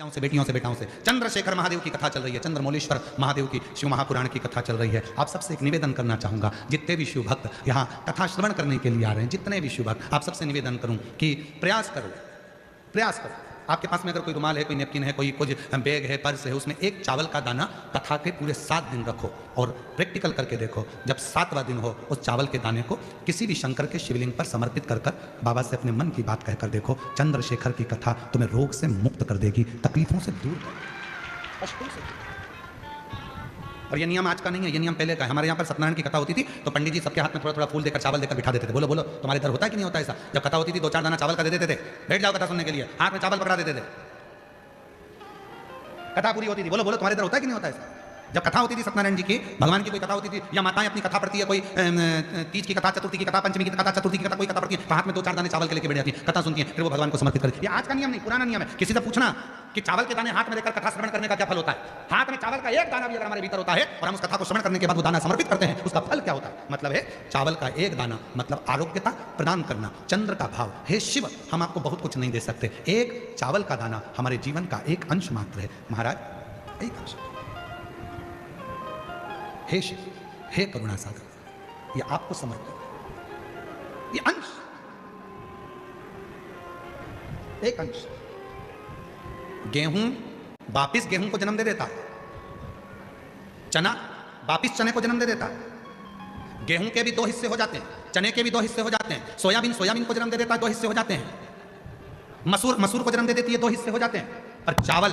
से बेटियों से बेटाओं से चंद्रशेखर महादेव की कथा चल रही है, चंद्रमौलेश्वर महादेव की शिव महापुराण की कथा चल रही है। आप सबसे एक निवेदन करना चाहूंगा, जितने भी शिव भक्त यहाँ कथा श्रवण करने के लिए आ रहे हैं, जितने भी शिव भक्त, आप सबसे निवेदन करूं कि प्रयास करो। आपके पास में अगर कोई रुमाल है, कोई नेपकिन है, कोई कुछ बैग है, पर्स है, उसमें एक चावल का दाना कथा के पूरे 7 दिन रखो और प्रैक्टिकल करके देखो। जब 7वां दिन हो, उस चावल के दाने को किसी भी शंकर के शिवलिंग पर समर्पित कर बाबा से अपने मन की बात कहकर देखो। चंद्रशेखर की कथा तुम्हें रोग से मुक्त कर देगी, तकलीफों से दूर कर देगी, कष्टों से दूर। और ये नियम आज का नहीं है, ये नियम पहले का है। हमारे यहाँ पर सत्यनारायण की कथा होती थी तो पंडित जी सबके हाथ में थोड़ा थोड़ा फूल देकर, चावल देकर बिठा देते थे। बोलो तुम्हारे इधर होता है कि नहीं होता ऐसा? जब कथा होती थी 2-4 दाना चावल का दे देते थे, बैठ जाओ कथा सुनने के लिए, हाथ में चावल पकड़ा देते थे, कथा पूरी होती थी। बोलो तुम्हारे इधर होता है कि नहीं होता ऐसा? जब कथा होती थी सत्यनारायण जी की, भगवान की कोई कथा होती थी, या माताएं अपनी कथा पढ़ती है, कोई तीज की कथा, चतुर्थी की कथा, पंचमी की कथा, चतुर्थी की कथा, कोई कथा पढ़ती है, तो हाथ में 2-4 दाने चावल के लेके बैठ जाती है, कथा सुनती है, फिर वो भगवान को समर्पित करती है। ये आज का नियम नहीं, पुराना नियम है। किसी से पूछना कि चावल के दाने हाथ में लेकर कथा श्रवण करने का क्या फल होता है? हाथ में चावल का एक दाना भी अगर हमारे भीतर होता है और हम उस कथा को श्रवण करने के बाद वो दाना समर्पित करते हैं, उसका फल क्या होता है? मतलब है चावल का एक दाना मतलब आरोग्यता प्रदान करना, चंद्र का भाव। हे शिव, हम आपको बहुत कुछ नहीं दे सकते, एक चावल का दाना हमारे जीवन का एक अंश मात्र है महाराज, एक अंश। हे शिव, हे करुणा सागर, ये आपको समर्पित, ये अंश, एक अंश। गेहूं वापिस गेहूं को जन्म दे देता, चना वापिस चने को जन्म दे देता, गेहूं के भी 2 हिस्से हो जाते हैं, चने के भी 2 हिस्से हो जाते हैं, सोयाबीन को जन्म दे देता है, 2 हिस्से हो जाते हैं, मसूर को जन्म दे देती है, 2 हिस्से हो जाते हैं। पर चावल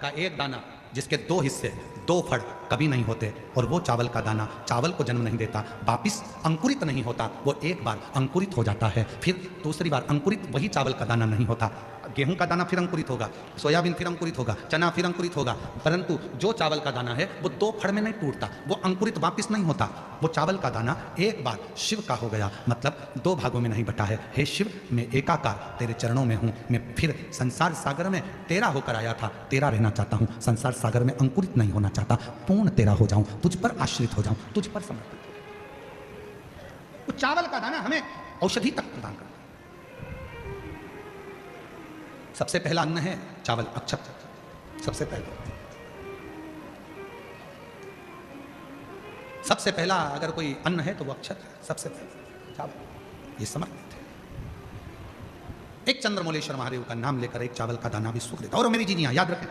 का एक दाना जिसके 2 हिस्से, 2 फड़ कभी नहीं होते, और वो चावल का दाना चावल को जन्म नहीं देता, वापिस अंकुरित नहीं होता, वो एक बार अंकुरित हो जाता है, फिर दूसरी बार अंकुरित वही चावल का दाना नहीं होता। गेहूं का दाना फिर अंकुरित होगा, सोयाबीन फिर अंकुरित होगा, चना फिर अंकुरित होगा, परंतु जो चावल का दाना है वो 2 फड़ में नहीं टूटता, वो अंकुरित वापिस नहीं होता। वो चावल का दाना एक बार शिव का हो गया, मतलब 2 भागों में नहीं बटा है। हे शिव, मैं एकाकार तेरे चरणों में हूं, मैं फिर संसार सागर में तेरा होकर आया था, तेरा रहना चाहता हूं, संसार सागर में अंकुरित नहीं होना चाहता, पूर्ण तेरा हो जाऊं, तुझ पर आश्रित हो जाऊं, तुझ पर समर्पित हो जाऊं। वो चावल का दाना हमें औषधि तक प्रदान करता है। सबसे पहला अन्न है चावल, अक्षत, सबसे पहला अगर कोई अन्न है तो वो अक्षत है, सबसे पहला चावल, ये समर्पित है। एक चंद्रमौलेश्वर महादेव का नाम लेकर एक चावल का दाना भी सुख देता। और मेरी जीनियां याद रखें,